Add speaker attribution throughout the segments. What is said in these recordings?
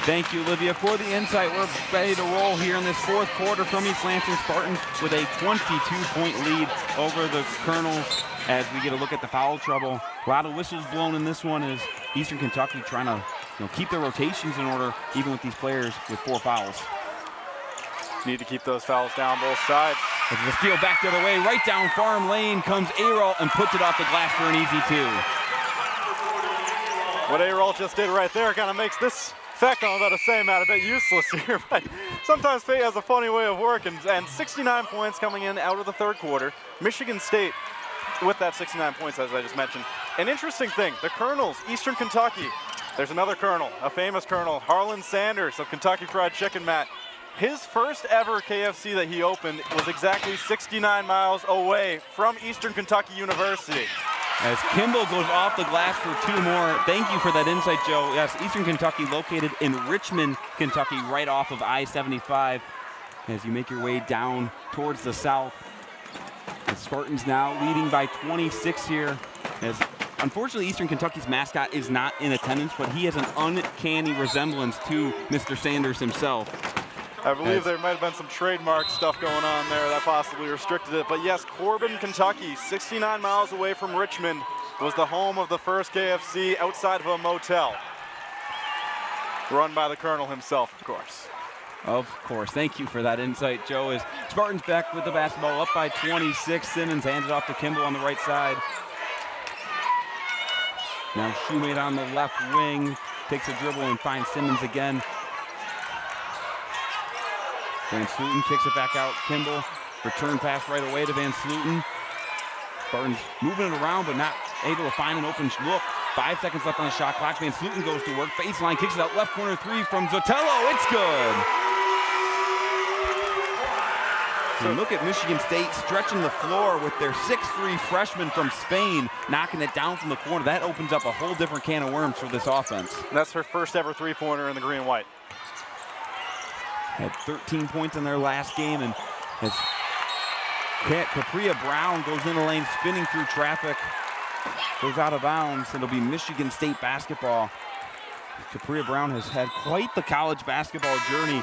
Speaker 1: Thank you, Olivia, for the insight. We're ready to roll here in this fourth quarter from East Lansing Spartans with a 22-point lead over the Colonels as we get a look at the foul trouble. A lot of whistles blown in this one as Eastern Kentucky trying to keep their rotations in order, even with these players with 4 fouls.
Speaker 2: Need to keep those fouls down both sides.
Speaker 1: As the steal back the other way, right down Farm Lane comes Arol and puts it off the glass for an easy 2.
Speaker 2: What Arol just did right there kind of makes this fact I'm about to say, Matt, a bit useless here, but sometimes fate has a funny way of working. And 69 points coming in out of the third quarter. Michigan State with that 69 points, as I just mentioned. An interesting thing, the Colonels, Eastern Kentucky, there's another Colonel, a famous Colonel, Harlan Sanders of Kentucky Fried Chicken, Matt. His first ever KFC that he opened was exactly 69 miles away from Eastern Kentucky University.
Speaker 1: As Kimball goes off the glass for 2 more. Thank you for that insight, Joe. Yes, Eastern Kentucky located in Richmond, Kentucky, right off of I-75. As you make your way down towards the south. The Spartans now leading by 26 here. As unfortunately, Eastern Kentucky's mascot is not in attendance, but he has an uncanny resemblance to Mr. Sanders himself.
Speaker 2: I believe there might have been some trademark stuff going on there that possibly restricted it. But yes, Corbin, Kentucky, 69 miles away from Richmond, was the home of the first KFC outside of a motel. Run by the Colonel himself, of course.
Speaker 1: Of course. Thank you for that insight, Joe. As Spartans back with the basketball up by 26. Simmons hands it off to Kimball on the right side. Now Shoemate on the left wing. Takes a dribble and finds Simmons again. Van Sluten kicks it back out. Kimball, return pass right away to Van Sluten. Spartans moving it around, but not able to find an open look. 5 seconds left on the shot clock. Van Sluten goes to work. Baseline kicks it out left corner 3 from Zotello. It's good. And look at Michigan State stretching the floor with their 6'3" freshman from Spain knocking it down from the corner. That opens up a whole different can of worms for this offense.
Speaker 2: That's her first ever 3-pointer in the green and white.
Speaker 1: Had 13 points in their last game, and as Capria Brown goes in the lane, spinning through traffic, goes out of bounds. It'll be Michigan State basketball. Capria Brown has had quite the college basketball journey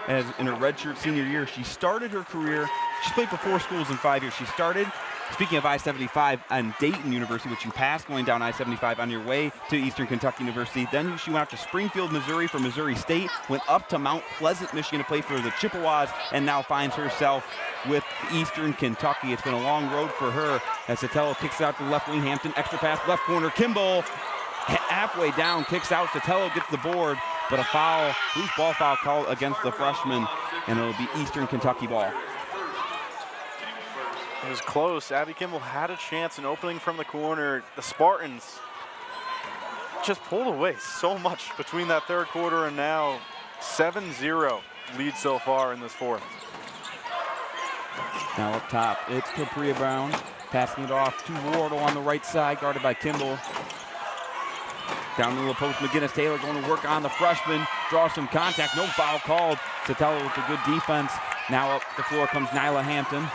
Speaker 1: as in her redshirt senior year. She started her career, she's played for 4 schools in 5 years. She started, speaking of I-75, on Dayton University, which you passed going down I-75 on your way to Eastern Kentucky University. Then she went out to Springfield, Missouri for Missouri State, went up to Mount Pleasant, Michigan to play for the Chippewas, and now finds herself with Eastern Kentucky. It's been a long road for her as Sotelo kicks out to the left wing. Hampton, extra pass, left corner. Kimball, halfway down, kicks out. Sotelo gets the board, but a foul, loose ball foul called against the freshman, and it'll be Eastern Kentucky ball.
Speaker 2: It was close. Abby Kimball had a chance in opening from the corner. The Spartans just pulled away so much between that third quarter and now. 7-0 lead so far in this fourth.
Speaker 1: Now up top, it's Capria Brown passing it off to Wardle on the right side, guarded by Kimball. Down to the post, McGinnis-Taylor going to work on the freshman, draws some contact, no foul called. Sotelo with a good defense. Now up the floor comes Nyla Hampton.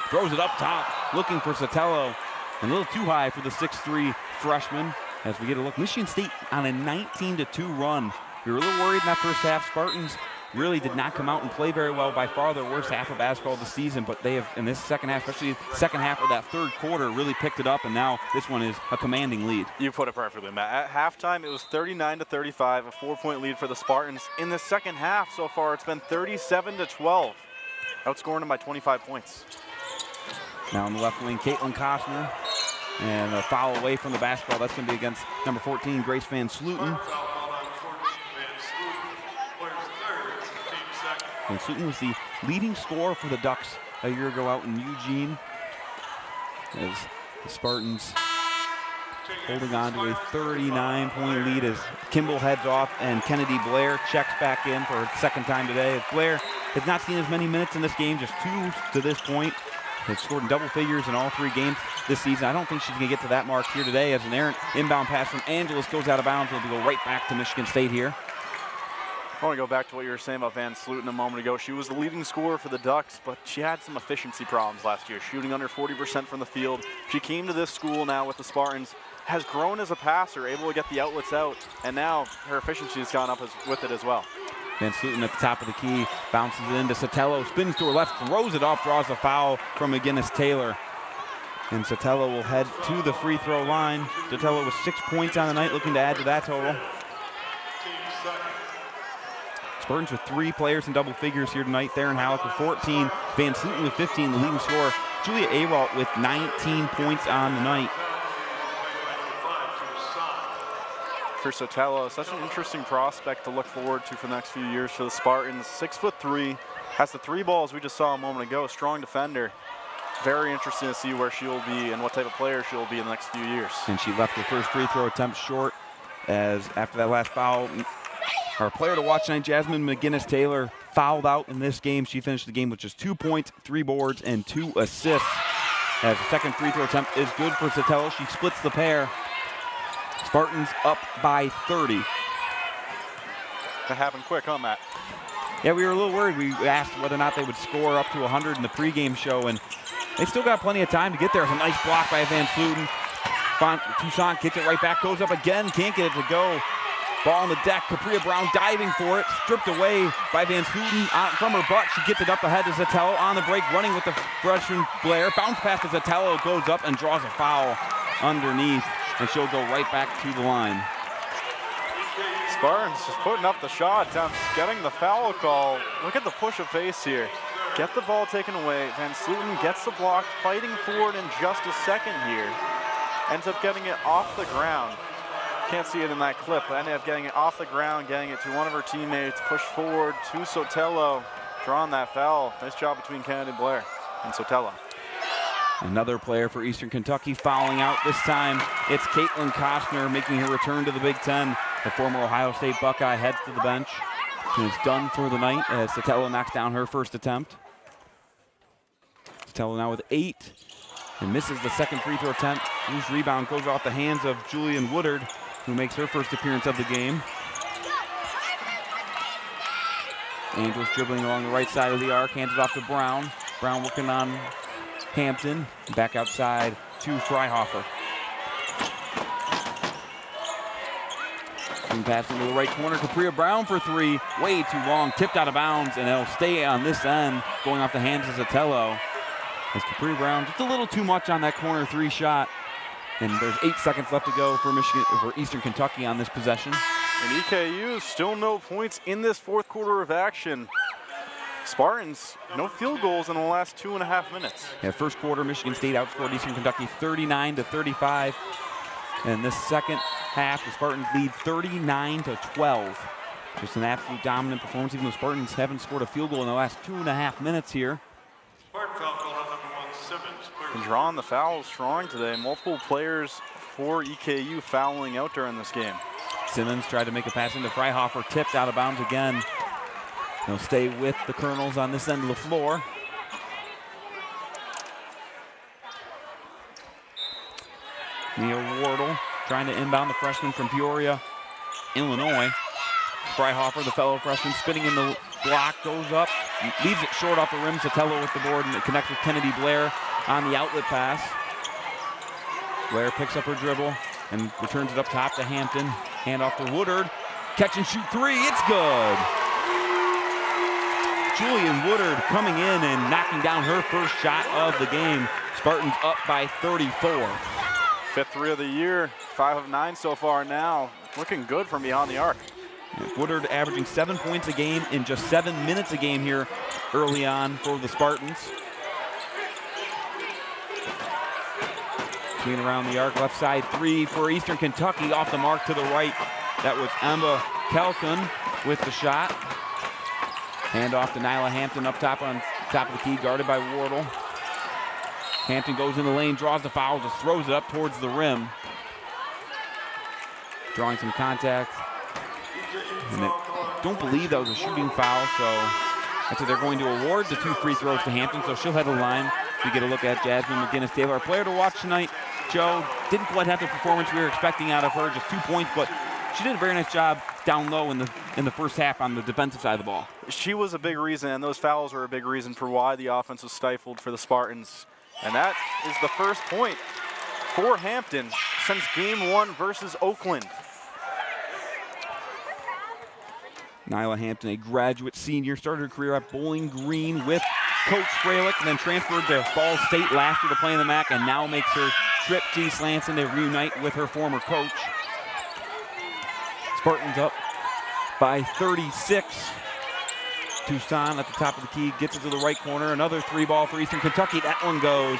Speaker 1: Throws it up top, looking for Sotelo. A little too high for the 6'3" freshman. As we get a look, Michigan State on a 19-2 run. We were a little worried in that first half. Spartans really did not come out and play very well. By far their worst half of basketball of the season, but they have, in this second half, especially second half of that third quarter, really picked it up, and now this one is a commanding lead.
Speaker 2: You put it perfectly, Matt. At halftime, it was 39-35, a 4-point lead for the Spartans. In the second half so far, it's been 37-12, outscoring them by 25 points.
Speaker 1: Now on the left wing, Caitlin Costner, and a foul away from the basketball. That's going to be against number 14, Grace Van Sluten. Van Sluten was the leading scorer for the Ducks a year ago out in Eugene. As the Spartans holding on to a 39-point lead as Kimball heads off and Kennedy Blair checks back in for her second time today. As Blair has not seen as many minutes in this game, just 2 to this point. Has scored in double figures in all 3 games this season. I don't think she's going to get to that mark here today as an errant inbound pass from Angeles goes out of bounds. It'll go right back to Michigan State here.
Speaker 2: I want to go back to what you were saying about Van Sluten a moment ago. She was the leading scorer for the Ducks, but she had some efficiency problems last year, shooting under 40% from the field. She came to this school now with the Spartans has grown as a passer, able to get the outlets out, and now her efficiency has gone up with it as well.
Speaker 1: Van Sluten at the top of the key, bounces it into Sotelo, spins to her left, throws it off, draws a foul from McGinnis-Taylor. And Sotelo will head to the free throw line. Sotelo with 6 points on the night, looking to add to that total. Spartans with 3 players in double figures here tonight. Theron Halleck with 14, Van Sluten with 15, the leading scorer. Julia Awalt with 19 points on the night.
Speaker 2: For Sotelo, such an interesting prospect to look forward to for the next few years for the Spartans. 6'3", has the 3 balls we just saw a moment ago, strong defender. Very interesting to see where she'll be and what type of player she'll be in the next few years.
Speaker 1: And she left her first free throw attempt short, as after that last foul, our player to watch tonight, Jasmine McGinnis-Taylor, fouled out in this game. She finished the game with just 2 points, 3 boards, and 2 assists. As the second free throw attempt is good for Sotelo, she splits the pair. Spartans up by 30.
Speaker 2: That happened quick, huh, Matt?
Speaker 1: Yeah, we were a little worried. We asked whether or not they would score up to 100 in the pregame show, and they still got plenty of time to get there. It's a nice block by Van Sluten. Toussaint gets it right back, goes up again, can't get it to go. Ball on the deck, Capria Brown diving for it, stripped away by Van Sluten from her butt. She gets it up ahead to Sotelo on the break, running with the freshman Blair. Bounce pass to Sotelo, goes up and draws a foul underneath, and she'll go right back to the line.
Speaker 2: Spartans just putting up the shot attempts, getting the foul call. Look at the push of pace here. Get the ball taken away. Van Sluten gets the block, fighting for it in just a second here. Ends up getting it off the ground. Can't see it in that clip, but ended up getting it off the ground, getting it to one of her teammates, push forward to Sotelo, drawing that foul. Nice job between Kennedy Blair and Sotelo.
Speaker 1: Another player for Eastern Kentucky fouling out. This time it's Caitlin Costner making her return to the Big Ten. The former Ohio State Buckeye heads to the bench. She is done for the night as Sotelo knocks down her first attempt. Sotelo now with 8 and misses the second free throw attempt. Loose rebound goes off the hands of Julian Woodard, who makes her first appearance of the game. Angels dribbling along the right side of the arc, hands it off to Brown. Brown working on Hampton, back outside to Freihofer. Swing pass into the right corner, Capria Brown for 3, way too long, tipped out of bounds, and it'll stay on this end, going off the hands of Sotelo. As Capria Brown, just a little too much on that corner 3 shot. And there's 8 seconds left to go for Eastern Kentucky on this possession.
Speaker 2: And EKU still no points in this fourth quarter of action. Spartans, no field goals in the last 2.5 minutes.
Speaker 1: Yeah, first quarter, Michigan State outscored Eastern Kentucky 39-35. And this second half, the Spartans lead 39-12. Just an absolute dominant performance, even though Spartans haven't scored a field goal in the last 2.5 minutes here.
Speaker 2: And drawing the foul strong today. Multiple players for EKU fouling out during this game.
Speaker 1: Simmons tried to make a pass into Freihofer, tipped out of bounds again. He'll stay with the Colonels on this end of the floor. Mia Wardle trying to inbound the freshman from Peoria, Illinois. Freihofer, the fellow freshman, spinning in the block, goes up, leaves it short off the rim. Sotelo with the board, and it connects with Kennedy Blair on the outlet pass. Blair picks up her dribble and returns it up top to Hampton. Hand off to Woodard. Catch and shoot 3, it's good. Julian Woodard coming in and knocking down her first shot of the game. Spartans up by 34.
Speaker 2: Fifth 3 of the year, 5 of 9 so far now. Looking good from beyond the arc.
Speaker 1: Woodard averaging 7 points a game in just 7 minutes a game here early on for the Spartans. Swinging around the arc, left side 3 for Eastern Kentucky, off the mark to the right. That was Emma Kelkin with the shot. Hand off to Nyla Hampton up top on top of the key, guarded by Wardle. Hampton goes in the lane, draws the foul, just throws it up towards the rim. Drawing some contact. And I don't believe that was a shooting foul, so that's what they're going to award the 2 free throws to Hampton, so she'll head to the line. We get a look at Jasmine McGinnis-Taylor, our player to watch tonight. Joe didn't quite have the performance we were expecting out of her, just 2 points, but she did a very nice job down low in the first half on the defensive side of the ball.
Speaker 2: She was a big reason, and those fouls were a big reason for why the offense was stifled for the Spartans. And that is the first point for Hampton since game 1 versus Oakland.
Speaker 1: Nyla Hampton, a graduate senior, started her career at Bowling Green with Coach Freilich, and then transferred to Ball State last year to play in the MAC, and now makes her trip to East Lansing to reunite with her former coach. Spartans up by 36. Toussaint at the top of the key, gets it to the right corner. Another 3-ball for Eastern Kentucky. That one goes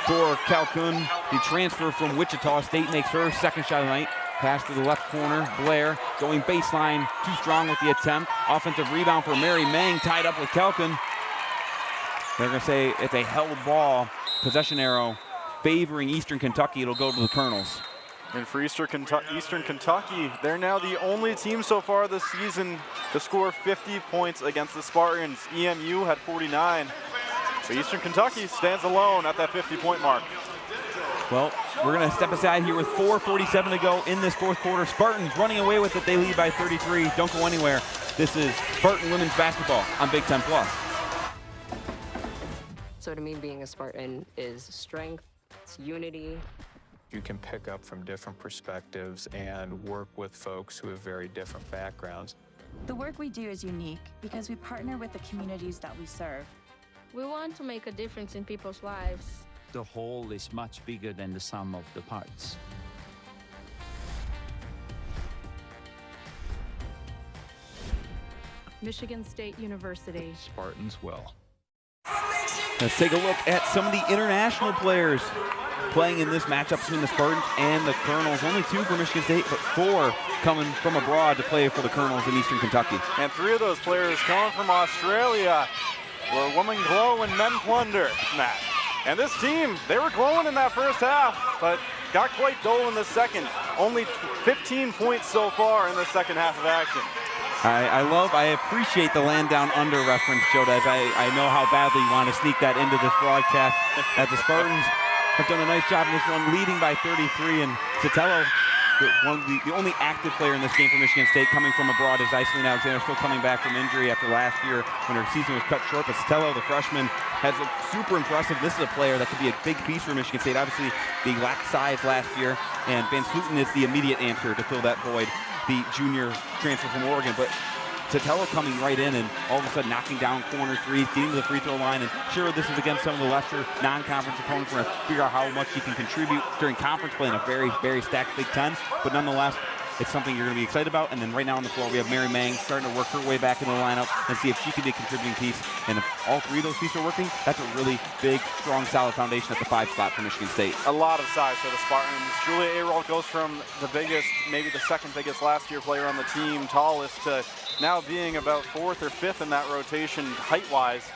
Speaker 1: for Calhoun. The transfer from Wichita State makes her second shot of the night. Pass to the left corner. Blair going baseline, too strong with the attempt. Offensive rebound for Mary Mang, tied up with Calhoun. They're going to say it's a held ball. Possession arrow favoring Eastern Kentucky. It'll go to the Colonels.
Speaker 2: And for Eastern Kentucky, they're now the only team so far this season to score 50 points against the Spartans. EMU had 49. So Eastern Kentucky stands alone at that 50-point mark.
Speaker 1: Well, we're going to step aside here with 4:47 to go in this fourth quarter. Spartans running away with it. They lead by 33. Don't go anywhere. This is Spartan women's basketball on Big Ten Plus.
Speaker 3: So to me, being a Spartan is strength, it's unity.
Speaker 4: You can pick up from different perspectives and work with folks who have very different backgrounds.
Speaker 5: The work we do is unique because we partner with the communities that we serve.
Speaker 6: We want to make a difference in people's lives.
Speaker 7: The whole is much bigger than the sum of the parts.
Speaker 8: Michigan State University.
Speaker 7: Spartans well.
Speaker 1: Let's take a look at some of the international players playing in this matchup between the Spartans and the Colonels. Only 2 for Michigan State, but 4 coming from abroad to play for the Colonels in Eastern Kentucky.
Speaker 2: And 3 of those players coming from Australia, where women glow and men plunder, Matt. And this team, they were glowing in that first half, but got quite dull in the second. Only 15 points so far in the second half of action.
Speaker 1: I appreciate the land down under reference, Joe, as I know how badly you want to sneak that into this broadcast. As the Spartans have done a nice job in this one, leading by 33, and Sotelo, the only active player in this game for Michigan State coming from abroad, is Iceland Alexander, still coming back from injury after last year when her season was cut short. But Sotelo, the freshman, has looked super impressive. This is a player that could be a big piece for Michigan State. Obviously, they lacked size last year, and Van Sluten is the immediate answer to fill that void. The junior transfer from Oregon, but Sotelo coming right in and all of a sudden knocking down corner threes, getting to the free throw line, and sure, this is against some of the lesser non-conference opponents. We're going to figure out how much he can contribute during conference play in a very, very stacked Big Ten, but nonetheless, it's something you're going to be excited about. And then right now on the floor, we have Mary Mang starting to work her way back in the lineup and see if she can be a contributing piece. And if all 3 of those pieces are working, that's a really big, strong, solid foundation at the 5 spot for Michigan State.
Speaker 2: A lot of size for the Spartans. Julia Ayrold goes from the biggest, maybe the second biggest last year player on the team, tallest, to now being about 4th or 5th in that rotation height-wise.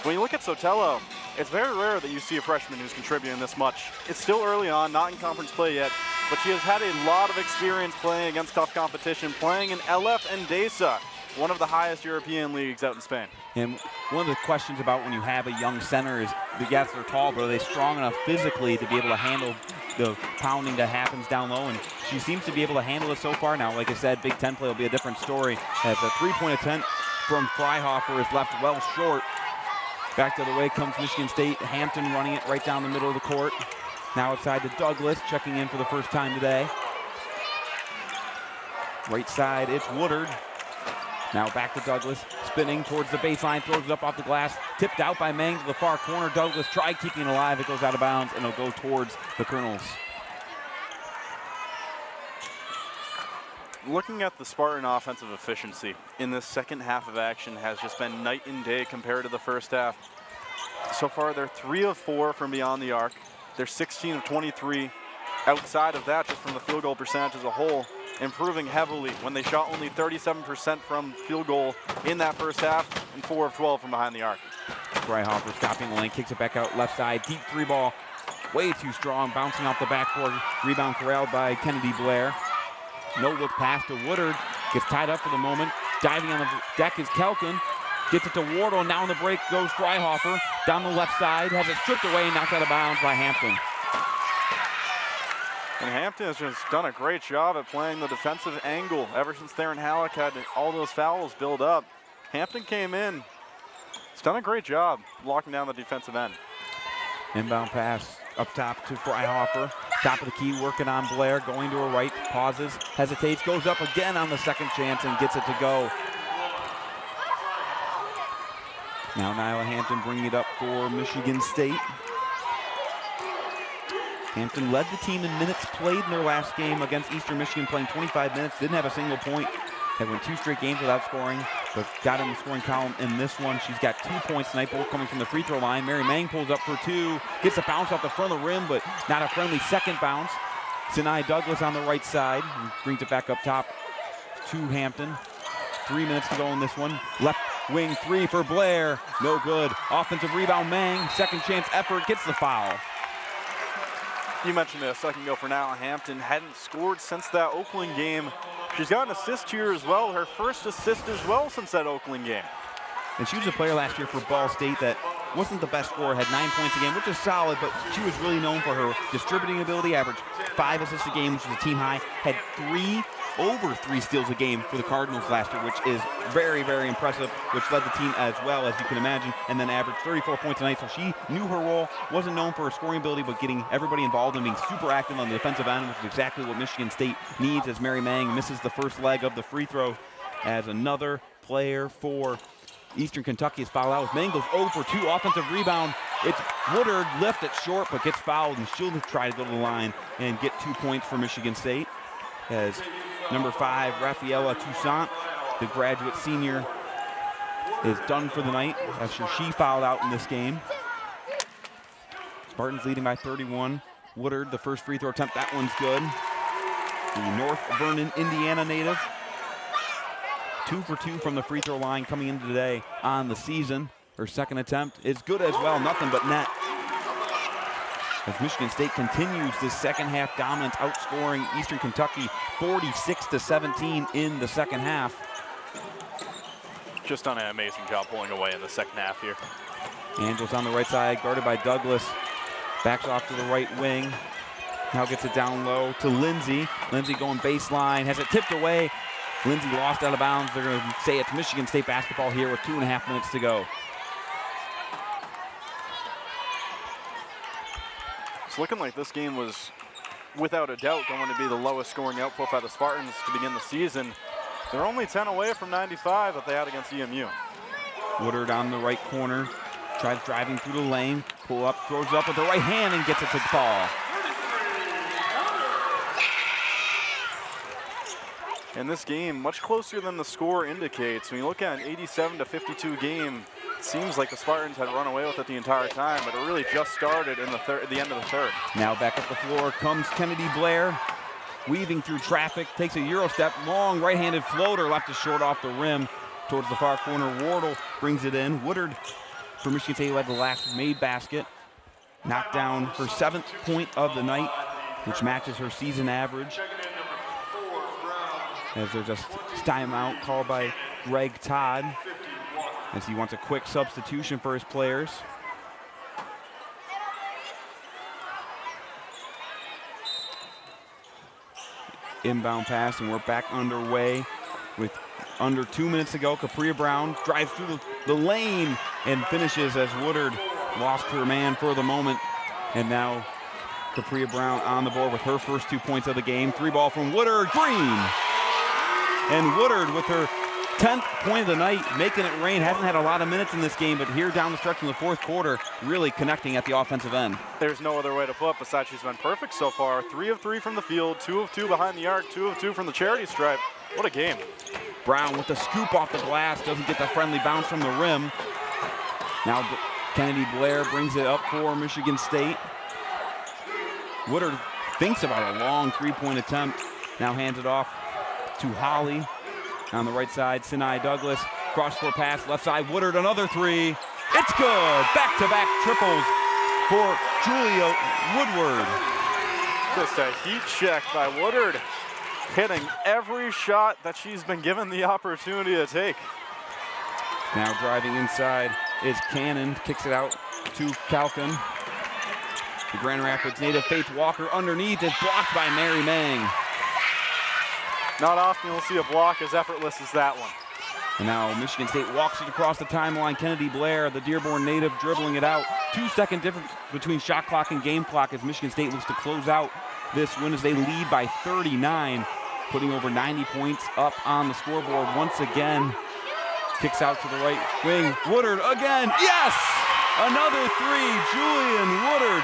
Speaker 2: When you look at Sotelo, it's very rare that you see a freshman who's contributing this much. It's still early on, not in conference play yet, but she has had a lot of experience playing against tough competition, playing in LF Endesa, one of the highest European leagues out in Spain.
Speaker 1: And one of the questions about when you have a young center is, yes, they're tall, but are they strong enough physically to be able to handle the pounding that happens down low? And she seems to be able to handle it so far. Now, like I said, Big Ten play will be a different story, as a 3-point attempt from Freihofer is left well short. Back the other way comes Michigan State. Hampton running it right down the middle of the court. Now outside to Douglas, checking in for the first time today. Right side, it's Woodard. Now back to Douglas, spinning towards the baseline, throws it up off the glass, tipped out by Mang to the far corner. Douglas tried keeping it alive, it goes out of bounds, and it'll go towards the Colonels.
Speaker 2: Looking at the Spartan offensive efficiency in this second half of action has just been night and day compared to the first half. So far, they're 3 of 4 from beyond the arc. They're 16 of 23 outside of that, just from the field goal percentage as a whole, improving heavily when they shot only 37% from field goal in that first half and 4 of 12 from behind the arc.
Speaker 1: Freihofer stopping the lane, kicks it back out left side, deep 3-ball, way too strong, bouncing off the backboard, rebound corralled by Kennedy Blair. No look pass to Woodard, gets tied up for the moment. Diving on the deck is Kelkin, gets it to Wardle, now on the break goes Freihofer, down the left side, has it stripped away and knocked out of bounds by Hampton.
Speaker 2: And Hampton has just done a great job at playing the defensive angle ever since Theron Halleck had all those fouls build up. Hampton came in, he's done a great job locking down the defensive end.
Speaker 1: Inbound pass Up top to Freihoffer. Top of the key, working on Blair, going to her right, pauses, hesitates, goes up again on the second chance and gets it to go. Now Nyla Hampton bringing it up for Michigan State. Hampton led the team in minutes played in their last game against Eastern Michigan, playing 25 minutes, didn't have a single point. Had won 2 straight games without scoring, but got in the scoring column in this one. She's got 2 points tonight, both coming from the free throw line. Mary Mang pulls up for 2, gets a bounce off the front of the rim, but not a friendly second bounce. Sinai Douglas on the right side and brings it back up top to Hampton. 3 minutes to go in this one. Left wing 3 for Blair, no good. Offensive rebound, Mang, second chance effort, gets the foul.
Speaker 2: You mentioned it a second ago for Nyla Hampton. Hadn't scored since that Oakland game. She's got an assist here as well. Her first assist as well since that Oakland game.
Speaker 1: And she was a player last year for Ball State that wasn't the best scorer, had 9 points a game, which is solid, but she was really known for her distributing ability, averaged 5 assists a game, which is a team high, had over 3 steals a game for the Cardinals last year, which is very, very impressive, which led the team as well, as you can imagine, and then averaged 34 points a night. So she knew her role, wasn't known for her scoring ability, but getting everybody involved and being super active on the defensive end, which is exactly what Michigan State needs, as Mary Mang misses the first leg of the free throw, as another player for Eastern Kentucky is fouled out. Mang goes 0 for 2, offensive rebound. It's Woodard, lift it short, but gets fouled, and she'll try to go to the line and get 2 points for Michigan State, as number 5, Rafaela Toussaint, the graduate senior, is done for the night after she fouled out in this game. Spartans leading by 31. Woodard, the first free throw attempt, that one's good. The North Vernon, Indiana native. 2 for 2 from the free throw line coming into today on the season. Her second attempt is good as well, nothing but net. As Michigan State continues this second half dominance, outscoring Eastern Kentucky 46-17 in the second half.
Speaker 2: Just done an amazing job pulling away in the second half here.
Speaker 1: Angels on the right side, guarded by Douglas. Backs off to the right wing. Now gets it down low to Lindsay. Lindsay going baseline, has it tipped away. Lindsay lost out of bounds. They're going to say it's Michigan State basketball here with 2.5 minutes to go.
Speaker 2: It's looking like this game was, without a doubt, going to be the lowest scoring output by the Spartans to begin the season. They're only 10 away from 95 that they had against EMU.
Speaker 1: Woodard on the right corner, tries driving through the lane, pull up, throws it up with the right hand and gets it to fall.
Speaker 2: And this game, much closer than the score indicates. When you look at an 87-52 game, it seems like the Spartans had run away with it the entire time, but it really just started in the end of the third.
Speaker 1: Now back up the floor comes Kennedy Blair, weaving through traffic, takes a Euro step, long right-handed floater, left it short off the rim towards the far corner. Wardle brings it in. Woodard for Michigan State, who had the last made basket, knocked down her 7th point of the night, which matches her season average. As there's a timeout called by Greg Todd, as he wants a quick substitution for his players. Inbound pass, and we're back underway with under 2 minutes to go. Capria Brown drives through the lane and finishes as Woodard lost her man for the moment. And now Capria Brown on the board with her first 2 points of the game. 3 ball from Woodard, green! And Woodard with her 10th point of the night, making it rain. Hasn't had a lot of minutes in this game, but here down the stretch in the fourth quarter, really connecting at the offensive end.
Speaker 2: There's no other way to put it besides she's been perfect so far. 3 of 3 from the field, 2 of 2 behind the arc, 2 of 2 from the charity stripe. What a game.
Speaker 1: Brown with the scoop off the glass, doesn't get the friendly bounce from the rim. Now Kennedy Blair brings it up for Michigan State. Woodard thinks about a long 3-point attempt, now hands it off to Holly. On the right side, Sinai Douglas, cross-court pass, left side, Woodard, another 3. It's good! Back-to-back triples for Julia Woodward.
Speaker 2: Just a heat check by Woodard, hitting every shot that she's been given the opportunity to take.
Speaker 1: Now driving inside is Cannon, kicks it out to Calkin. The Grand Rapids native Faith Walker underneath is blocked by Mary Mang.
Speaker 2: Not often you'll see a block as effortless as that one.
Speaker 1: And now Michigan State walks it across the timeline. Kennedy Blair, the Dearborn native, dribbling it out. 2-second difference between shot clock and game clock as Michigan State looks to close out this win as they lead by 39, putting over 90 points up on the scoreboard once again. Kicks out to the right wing. Woodard again. Yes! Another three. Julian Woodard.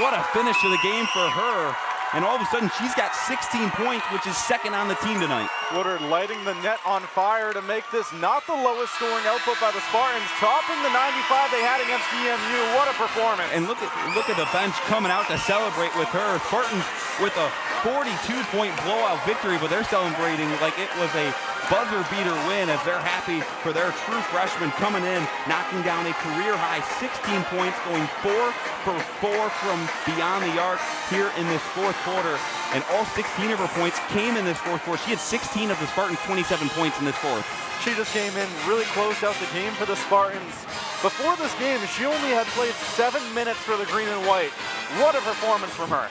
Speaker 1: What a finish to the game for her. And all of a sudden, she's got 16 points, which is second on the team tonight.
Speaker 2: Woodard lighting the net on fire to make this not the lowest scoring output by the Spartans, topping the 95 they had against EMU. What a performance.
Speaker 1: And look at the bench coming out to celebrate with her. Spartans with a 42-point blowout victory, but they're celebrating like it was a buzzer beater win as they're happy for their true freshman coming in, knocking down a career high 16 points, going 4 for 4 from beyond the arc here in this fourth quarter. And all 16 of her points came in this fourth quarter. She had 16 of the Spartans' 27 points in this fourth.
Speaker 2: She just came in, really closed out the game for the Spartans. Before this game, she only had played 7 minutes for the green and white. What a performance from her.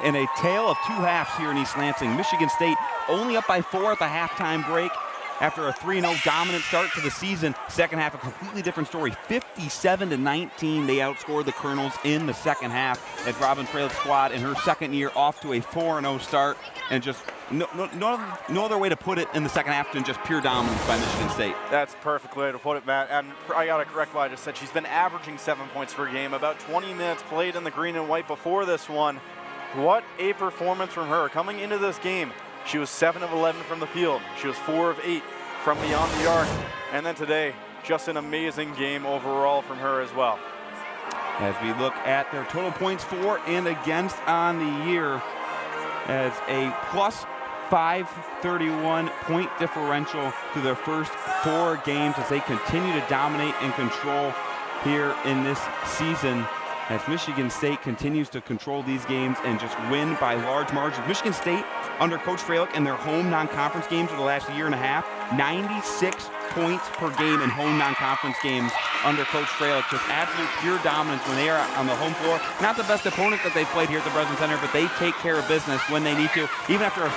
Speaker 1: In a tale of two halves here in East Lansing. Michigan State only up by 4 at the halftime break after a 3-0 dominant start to the season. Second half, a completely different story. 57-19, they outscored the Colonels in the second half as Robin Fralick's squad in her second year off to a 4-0 start, and just no other way to put it in the second half than just pure dominance by Michigan State.
Speaker 2: That's a perfect way to put it, Matt. And I got to correct what I just said. She's been averaging 7 points per game, about 20 minutes played in the green and white before this one. What a performance from her. Coming into this game, she was 7 of 11 from the field. She was 4 of 8 from beyond the arc. And then today, just an amazing game overall from her as well.
Speaker 1: As we look at their total points for and against on the year, as a plus 531 point differential through their first 4 games as they continue to dominate and control here in this season. As Michigan State continues to control these games and just win by large margins. Michigan State, under Coach Fralick in their home non-conference games for the last year and a half, 96 points per game in home non-conference games under Coach Fralick. Just absolute pure dominance when they are on the home floor. Not the best opponent that they've played here at the Breslin Center, but they take care of business when they need to. Even after a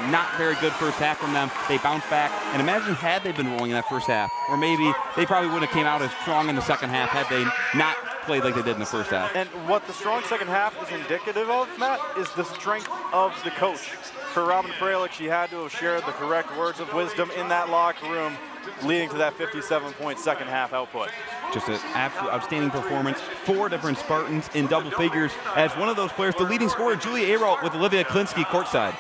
Speaker 1: not very good first half from them, they bounce back. And imagine had they been rolling in that first half, or maybe they probably wouldn't have came out as strong in the second half had they not played like they did in the first half.
Speaker 2: And what the strong second half is indicative of, Matt, is the strength of the coach. For Robin Fralick, she had to have shared the correct words of wisdom in that locker room, leading to that 57-point second half output.
Speaker 1: Just an absolute outstanding performance. 4 different Spartans in double figures as one of those players, the leading scorer, Julia Ayrault, with Olivia Klinsky courtside.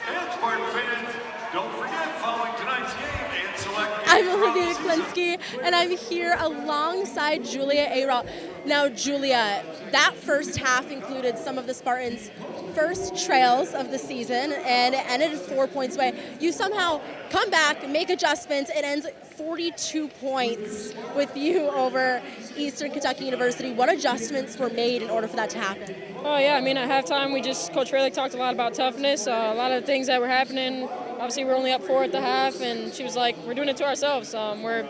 Speaker 9: And Spartan fans, don't forget, following tonight's game and select.
Speaker 10: I'm Olivia Klinsky, and I'm here alongside Julia Ayrault. Now, Julia, that first half included some of the Spartans' first trails of the season, and it ended 4 points away. You somehow come back, make adjustments. It ends 42 points with you over Eastern Kentucky University. What adjustments were made in order for that to happen?
Speaker 11: Oh, yeah. I mean, at halftime, Coach Fralick talked a lot about toughness, a lot of things that were happening. Obviously, we're only up 4 at the half, and she was like, we're doing it to ourselves. We're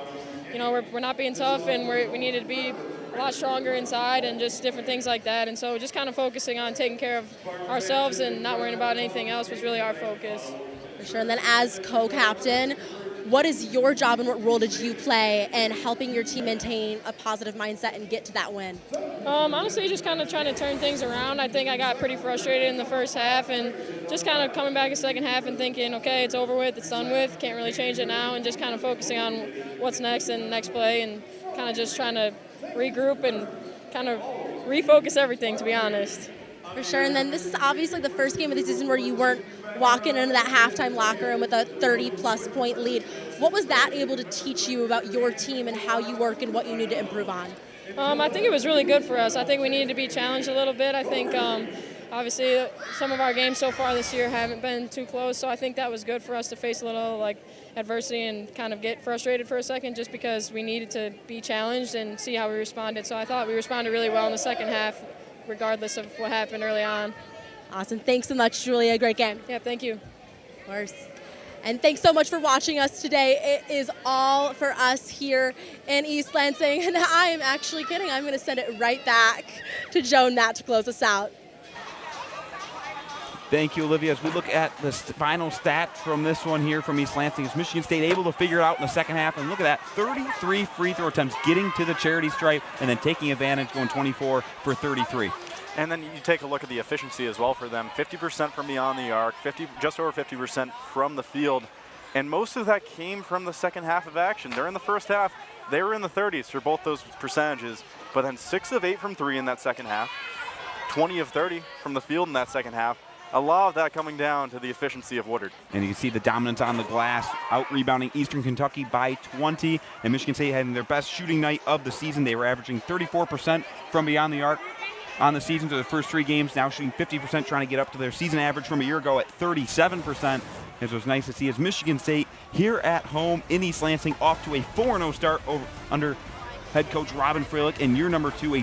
Speaker 11: not being tough, and we needed to be a lot stronger inside and just different things like that. And so just kind of focusing on taking care of ourselves and not worrying about anything else was really our focus.
Speaker 10: For sure. And then as co-captain, what is your job and what role did you play in helping your team maintain a positive mindset and get to that win?
Speaker 11: Honestly, just kind of trying to turn things around. I think I got pretty frustrated in the first half and just kind of coming back a second half and thinking, okay, it's over with, it's done with, can't really change it now, and just kind of focusing on what's next and next play and kind of just trying to regroup and kind of refocus everything, to be honest.
Speaker 10: For sure. And then this is obviously the first game of the season where you weren't walking into that halftime locker room with a 30-plus point lead. What was that able to teach you about your team and how you work and what you need to improve on?
Speaker 11: I think it was really good for us. I think we needed to be challenged a little bit. I think obviously some of our games so far this year haven't been too close, so I think that was good for us to face a little adversity and kind of get frustrated for a second just because we needed to be challenged and see how we responded. So I thought we responded really well in the second half, regardless of what happened early on.
Speaker 10: Awesome. Thanks so much, Julia. Great game.
Speaker 11: Yeah, thank you.
Speaker 10: Of course. And thanks so much for watching us today. It is all for us here in East Lansing. And I am actually kidding. I'm going to send it right back to Joan Matt to close us out.
Speaker 1: Thank you, Olivia. As we look at the final stats from this one here from East Lansing, is Michigan State able to figure it out in the second half? And look at that, 33 free throw attempts, getting to the charity stripe and then taking advantage, going 24 for 33.
Speaker 2: And then you take a look at the efficiency as well for them. 50% from beyond the arc, just over 50% from the field. And most of that came from the second half of action. During the first half, they were in the 30s for both those percentages, but then 6 of 8 from 3 in that second half, 20 of 30 from the field in that second half. A lot of that coming down to the efficiency of Woodard.
Speaker 1: And you can see the dominance on the glass, out-rebounding Eastern Kentucky by 20. And Michigan State having their best shooting night of the season. They were averaging 34% from beyond the arc on the season for the first 3 games, now shooting 50%, trying to get up to their season average from a year ago at 37%. It was nice to see as Michigan State here at home in East Lansing off to a 4-0 start under head coach Robin Freilich, and year number 2, a